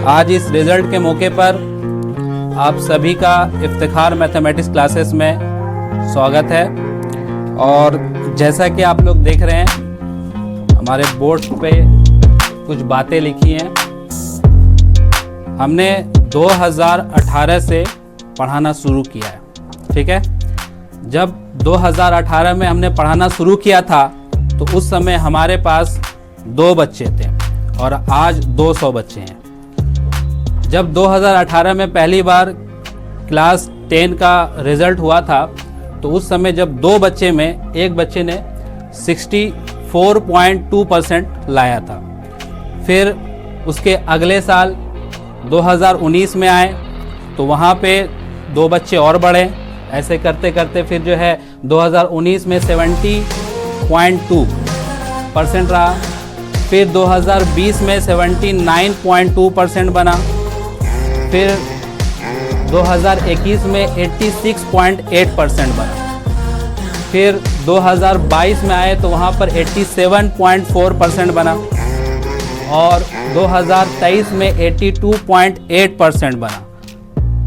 आज इस रिजल्ट के मौके पर आप सभी का इफ्तिखार मैथमेटिक्स क्लासेस में स्वागत है। और जैसा कि आप लोग देख रहे हैं हमारे बोर्ड पे कुछ बातें लिखी हैं। हमने 2018 से पढ़ाना शुरू किया है, ठीक है। जब 2018 में हमने पढ़ाना शुरू किया था तो उस समय हमारे पास 2 बच्चे थे और आज 200 बच्चे हैं। जब 2018 में पहली बार क्लास 10 का रिज़ल्ट हुआ था तो उस समय जब 2 बच्चे में एक बच्चे ने 64.2% लाया था। फिर उसके अगले साल 2019 में आए तो वहाँ पे 2 बच्चे और बढ़े। ऐसे करते करते फिर जो है 2019 में 70.2% रहा। फिर 2020 में 79.2% बना। फिर 2021 में 86.8% बना। फिर 2022 में आए तो वहाँ पर 87.4% बना और 2023 में 82.8% बना।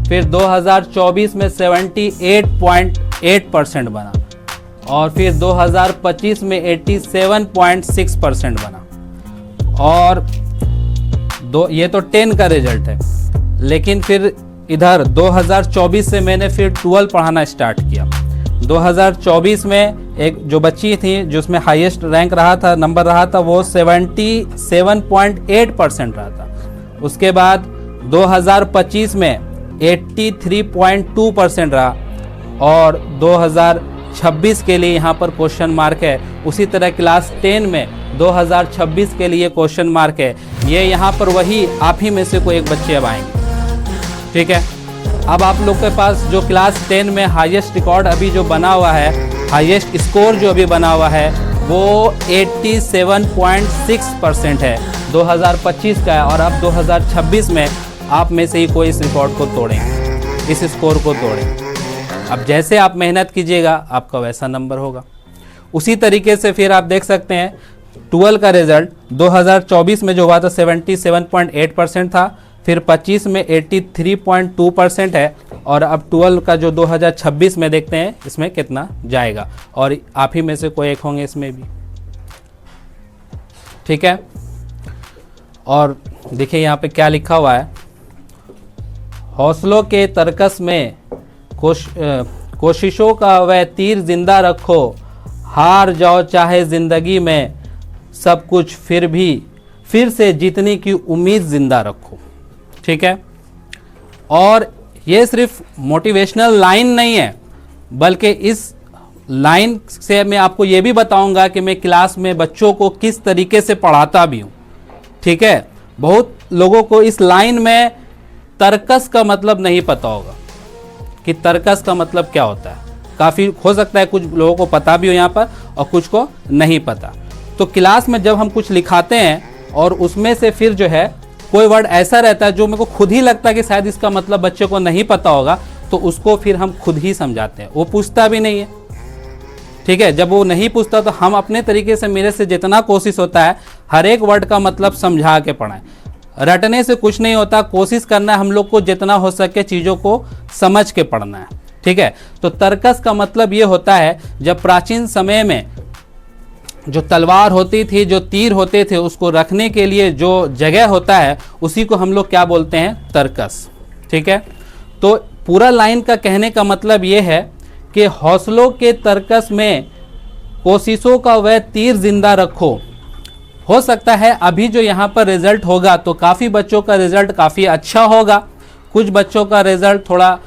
फिर 2024 में 78.8% बना और फिर 2025 में 87.6% बना। और ये तो 10 का रिजल्ट है, लेकिन फिर इधर 2024 से मैंने फिर 12 पढ़ाना स्टार्ट किया। 2024 में एक जो बच्ची थी जिसमें हाईएस्ट रैंक रहा था, नंबर रहा था, वो 77.8% रहा था। उसके बाद 2025 में 83.2% रहा और 2026 के लिए यहाँ पर क्वेश्चन मार्क है। उसी तरह क्लास 10 में 2026 के लिए क्वेश्चन मार्क है। ये यहाँ पर वही आप ही में से कोई एक बच्चे अब आएंगे, ठीक है। अब आप लोग के पास जो क्लास 10 में हाईएस्ट रिकॉर्ड अभी जो बना हुआ है, हाईएस्ट स्कोर जो अभी बना हुआ है वो 87.6% है, 2025 का है। और अब 2026 में आप में से ही कोई इस रिकॉर्ड को तोड़ेंगे, इस स्कोर को तोड़ेंगे। अब जैसे आप मेहनत कीजिएगा आपका वैसा नंबर होगा। उसी तरीके से फिर आप देख सकते हैं 12 का रिजल्ट 2024 में जो हुआ था 77.8% था। फिर 25 में 83.2% है और अब 12 का जो 2026 में देखते हैं इसमें कितना जाएगा। और आप ही में से कोई एक होंगे इसमें भी, ठीक है। और देखिए यहाँ पे क्या लिखा हुआ है, हौसलों के तरकस में कोशिशों का वह तीर जिंदा रखो, हार जाओ चाहे जिंदगी में सब कुछ फिर से जीतने की उम्मीद जिंदा रखो, ठीक है। और ये सिर्फ मोटिवेशनल लाइन नहीं है, बल्कि इस लाइन से मैं आपको ये भी बताऊंगा कि मैं क्लास में बच्चों को किस तरीके से पढ़ाता भी हूँ, ठीक है। बहुत लोगों को इस लाइन में तर्कस का मतलब नहीं पता होगा कि तर्कस का मतलब क्या होता है। काफ़ी हो सकता है कुछ लोगों को पता भी हो यहाँ पर और कुछ को नहीं पता। तो क्लास में जब हम कुछ लिखाते हैं और उसमें से फिर जो है कोई वर्ड ऐसा रहता है जो मेरे को खुद ही लगता है कि शायद इसका मतलब बच्चे को नहीं पता होगा, तो उसको फिर हम खुद ही समझाते हैं। वो पूछता भी नहीं है, ठीक है। जब वो नहीं पूछता तो हम अपने तरीके से, मेरे से जितना कोशिश होता है हर एक वर्ड का मतलब समझा के पढ़ाएं। रटने से कुछ नहीं होता, कोशिश करना है हम लोग को जितना हो सके चीज़ों को समझ के पढ़ना है, ठीक है। तो तर्कस का मतलब ये होता है जब प्राचीन समय में जो तलवार होती थी, जो तीर होते थे, उसको रखने के लिए जो जगह होता है उसी को हम लोग क्या बोलते हैं, तर्कस, ठीक है। तो पूरा लाइन का कहने का मतलब ये है कि हौसलों के तर्कस में कोशिशों का वह तीर जिंदा रखो। हो सकता है अभी जो यहाँ पर रिजल्ट होगा तो काफ़ी बच्चों का रिजल्ट काफ़ी अच्छा होगा, कुछ बच्चों का रिजल्ट थोड़ा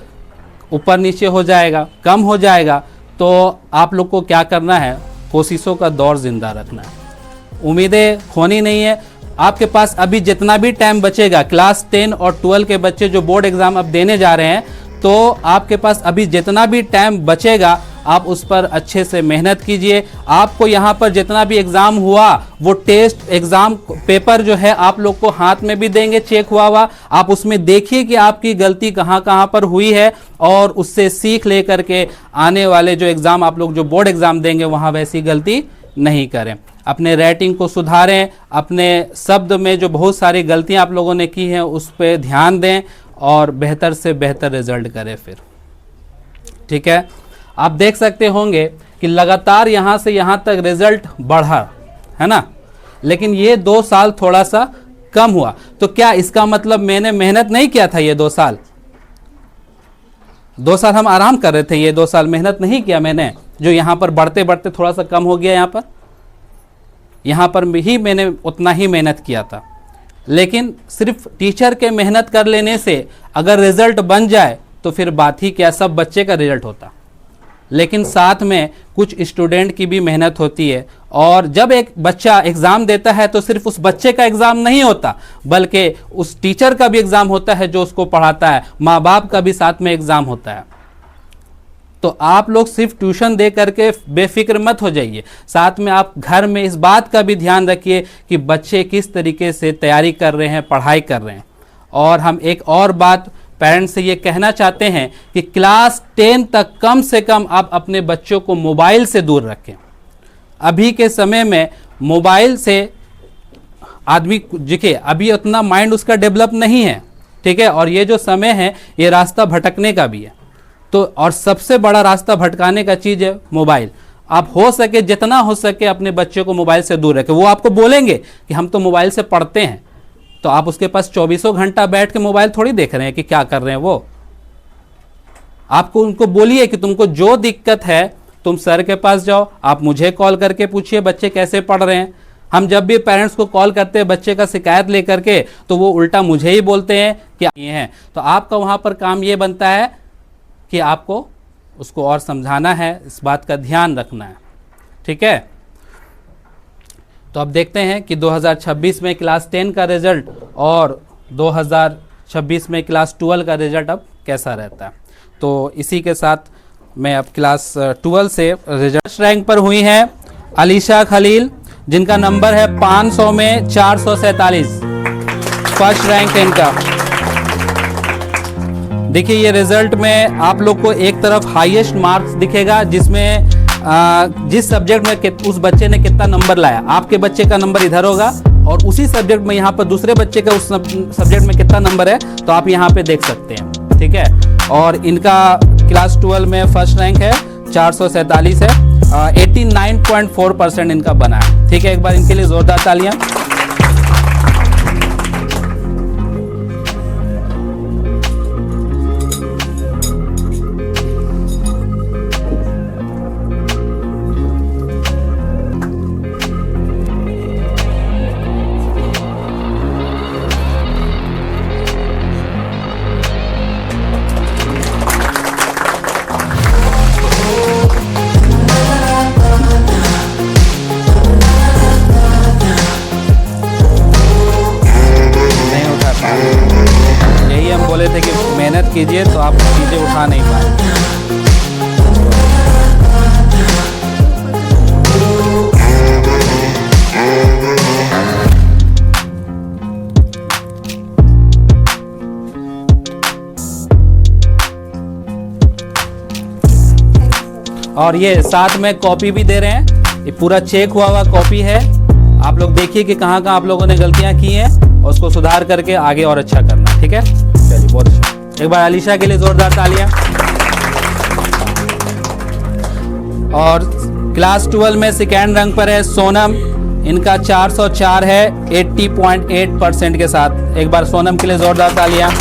ऊपर नीचे हो जाएगा, कम हो जाएगा। तो आप लोग को क्या करना है, कोशिशों का दौर जिंदा रखना है, उम्मीदें खोनी नहीं है। आपके पास अभी जितना भी टाइम बचेगा, क्लास 10 और 12 के बच्चे जो बोर्ड एग्जाम अब देने जा रहे हैं, तो आपके पास अभी जितना भी टाइम बचेगा आप उस पर अच्छे से मेहनत कीजिए। आपको यहाँ पर जितना भी एग्ज़ाम हुआ वो टेस्ट एग्ज़ाम पेपर जो है आप लोग को हाथ में भी देंगे चेक हुआ। आप उसमें देखिए कि आपकी गलती कहाँ कहाँ पर हुई है और उससे सीख ले करके आने वाले जो एग्ज़ाम आप लोग जो बोर्ड एग्ज़ाम देंगे वहाँ वैसी गलती नहीं करें। अपने राइटिंग को सुधारें, अपने शब्द में जो बहुत सारी गलतियां आप लोगों ने की हैं उस पर ध्यान दें और बेहतर से बेहतर रिजल्ट करें फिर। ठीक है, आप देख सकते होंगे कि लगातार यहाँ से यहाँ तक रिजल्ट बढ़ा है ना, लेकिन ये 2 साल थोड़ा सा कम हुआ। तो क्या इसका मतलब मैंने मेहनत नहीं किया था? ये 2 साल, 2 साल हम आराम कर रहे थे, ये 2 साल मेहनत नहीं किया मैंने, जो यहाँ पर बढ़ते बढ़ते थोड़ा सा कम हो गया। यहाँ पर भी मैंने उतना ही मेहनत किया था, लेकिन सिर्फ टीचर के मेहनत कर लेने से अगर रिजल्ट बन जाए तो फिर बात ही क्या, सब बच्चे का रिजल्ट होता। लेकिन साथ में कुछ स्टूडेंट की भी मेहनत होती है, और जब एक बच्चा एग्ज़ाम देता है तो सिर्फ उस बच्चे का एग्ज़ाम नहीं होता, बल्कि उस टीचर का भी एग्ज़ाम होता है जो उसको पढ़ाता है, माँ बाप का भी साथ में एग्ज़ाम होता है। तो आप लोग सिर्फ ट्यूशन दे करके बेफिक्र मत हो जाइए, साथ में आप घर में इस बात का भी ध्यान रखिए कि बच्चे किस तरीके से तैयारी कर रहे हैं, पढ़ाई कर रहे हैं। और हम एक और बात पेरेंट्स से ये कहना चाहते हैं कि क्लास 10 तक कम से कम आप अपने बच्चों को मोबाइल से दूर रखें। अभी के समय में मोबाइल से आदमी, देखिए अभी उतना माइंड उसका डेवलप नहीं है, ठीक है, और ये जो समय है ये रास्ता भटकने का भी है। तो और सबसे बड़ा रास्ता भटकाने का चीज़ है मोबाइल। आप हो सके जितना हो सके अपने बच्चे को मोबाइल से दूर रखें। वो आपको बोलेंगे कि हम तो मोबाइल से पढ़ते हैं, तो आप उसके पास 24 घंटा बैठ के मोबाइल थोड़ी देख रहे हैं कि क्या कर रहे हैं वो। आपको उनको बोलिए कि तुमको जो दिक्कत है तुम सर के पास जाओ, आप मुझे कॉल करके पूछिए बच्चे कैसे पढ़ रहे हैं। हम जब भी पेरेंट्स को कॉल करते हैं बच्चे का शिकायत लेकर के, तो वो उल्टा मुझे ही बोलते हैं कि ये हैं। तो आपका वहाँ पर काम ये बनता है कि आपको उसको और समझाना है, इस बात का ध्यान रखना है। ठीक है, तो अब देखते हैं कि 2026 में क्लास 10 का रिजल्ट और 2026 में क्लास 12 का रिजल्ट अब कैसा रहता है। तो इसी के साथ मैं अब क्लास 12 से रिजल्ट रैंक पर हुई हैं अलीशा खलील, जिनका नंबर है 500 में 447, फर्स्ट रैंक है इनका। देखिए ये रिजल्ट में आप लोग को एक तरफ हाईएस्ट मार्क्स दिखेगा, जिसमें जिस सब्जेक्ट में उस बच्चे ने कितना नंबर लाया, आपके बच्चे का नंबर इधर होगा और उसी सब्जेक्ट में यहाँ पर दूसरे बच्चे का उस सब्जेक्ट में कितना नंबर है तो आप यहाँ पे देख सकते हैं। ठीक है, और इनका क्लास 12 में फर्स्ट रैंक है, 447 है, 89.4% इनका बना है। ठीक है, एक बार इनके लिए जोरदार तालियां। कीजिए तो आप चीजें उठा नहीं पाए। और ये साथ में कॉपी भी दे रहे हैं, ये पूरा चेक हुआ हुआ कॉपी है। आप लोग देखिए कि कहाँ कहाँ आप लोगों ने गलतियां की हैं और उसको सुधार करके आगे और अच्छा करना। ठीक है, चलिए बहुत अच्छा। एक बार अलीशा के लिए जोरदार तालियां। और क्लास 12 में सेकेंड रैंक पर है सोनम, इनका 404 है 80.8% के साथ। एक बार सोनम के लिए जोरदार तालियां।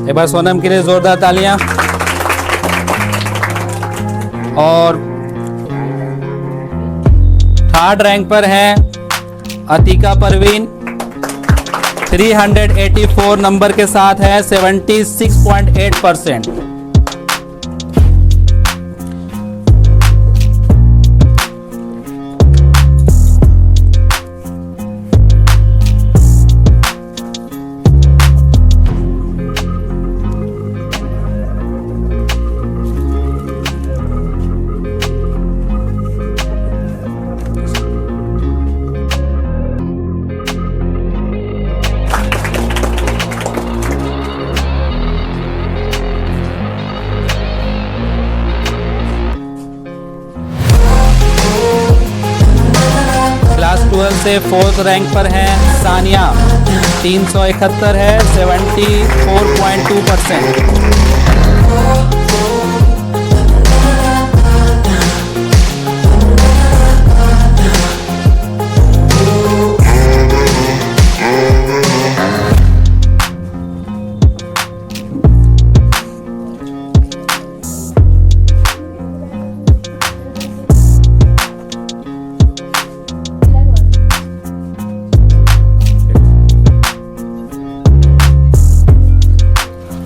एक बार सोनम के लिए जोरदार तालियां। और थर्ड रैंक पर है अतीका परवीन, 384 नंबर के साथ है 76.8%। क्लास 12 से 4th रैंक पर हैं सानिया, 371 है, 74.2%।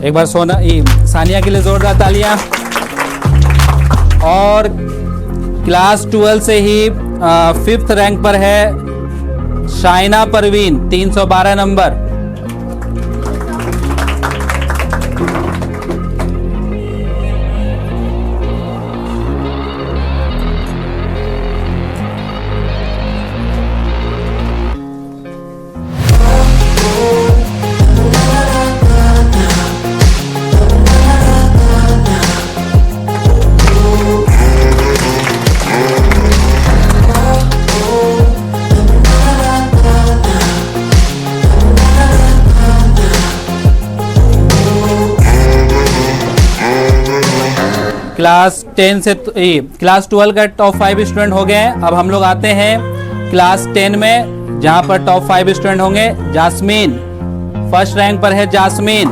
एक बार सानिया के लिए जोरदार तालियां। और क्लास 12 से ही 5th रैंक पर है शाइना परवीन, 312 नंबर। क्लास 10 से क्लास 12 का टॉप 5 स्टूडेंट हो गए हैं। अब हम लोग आते हैं क्लास 10 में, जहां पर टॉप 5 स्टूडेंट होंगे। जास्मीन 1st रैंक पर है जास्मीन,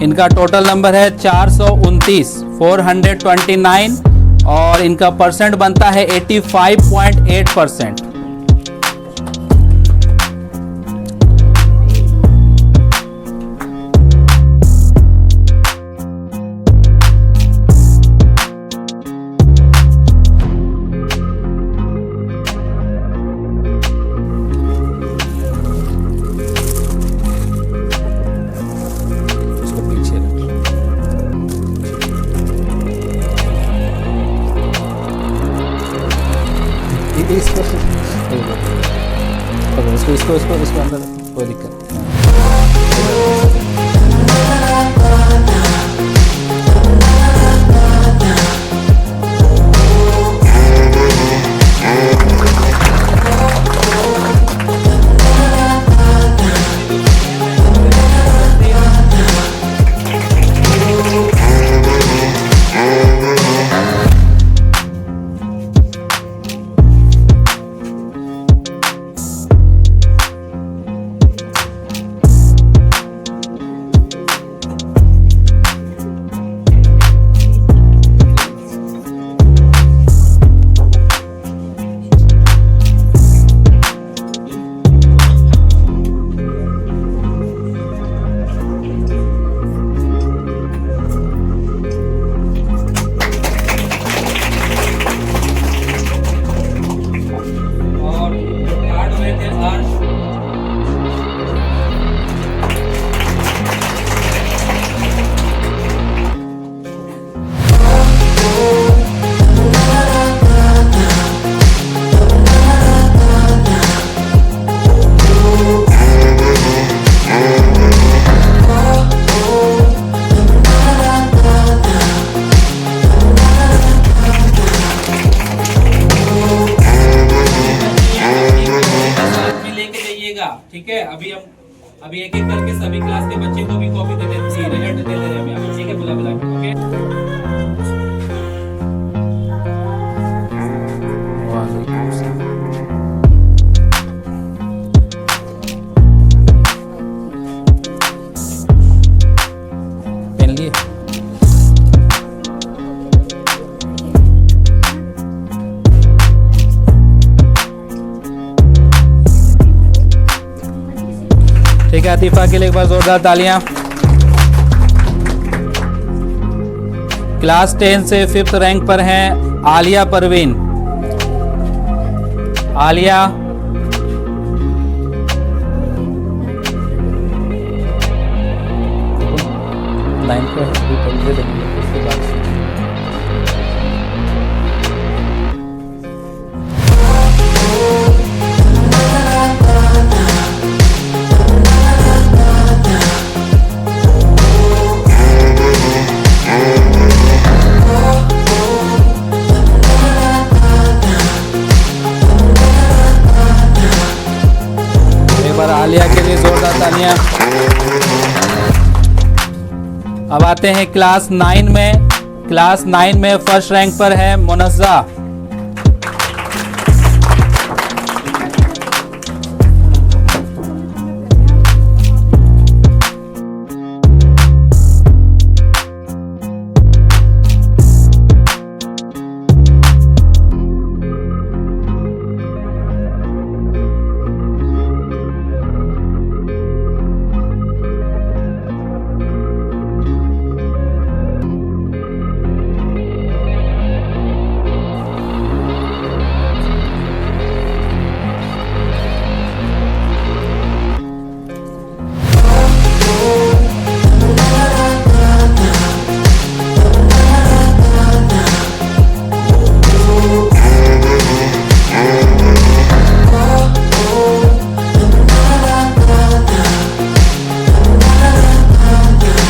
इनका टोटल नंबर है 429 और इनका परसेंट बनता है 85.8%। इसको अंदर कोई दिक्कत ठीक है। अभी एक एक करके सभी क्लास के बच्चे को भी कॉपी दे देते हैं, रिजल्ट दे दे रहे हैं हम, ठीक है, बुला बुला के। ओके, पेन लिए आतिफा के लिए एक बार जोरदार तालियां। क्लास 10 से 5th रैंक पर हैं आलिया परवीन। आलिया, लाइन पे उसके बाद आलिया के लिए जोरदार तालियां। अब आते हैं क्लास 9 में। क्लास 9 में फर्स्ट रैंक पर है मुनज़्ज़ा।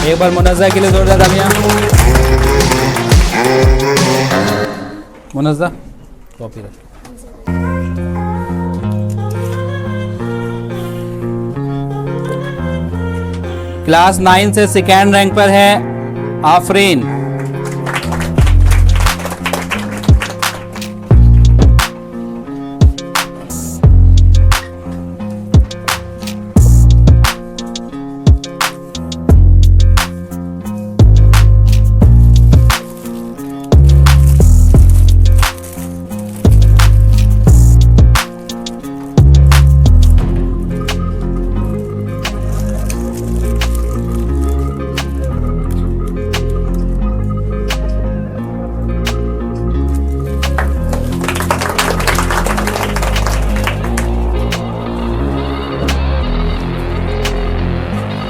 एक बार मुनज़्ज़ा के लिए जोरदार तालियां। मुनज़्ज़ा कॉपी रख। क्लास 9 से 2nd रैंक पर है आफरीन।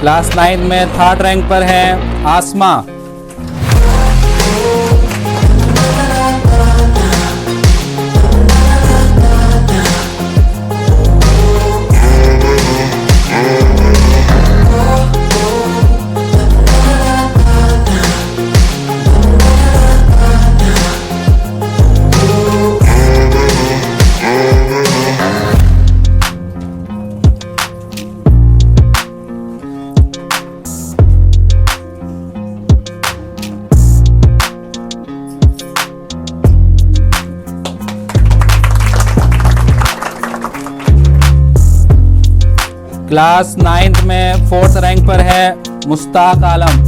क्लास 9 में 3rd रैंक पर है आसमा। क्लास 9 में 4th रैंक पर है मुस्ताक आलम।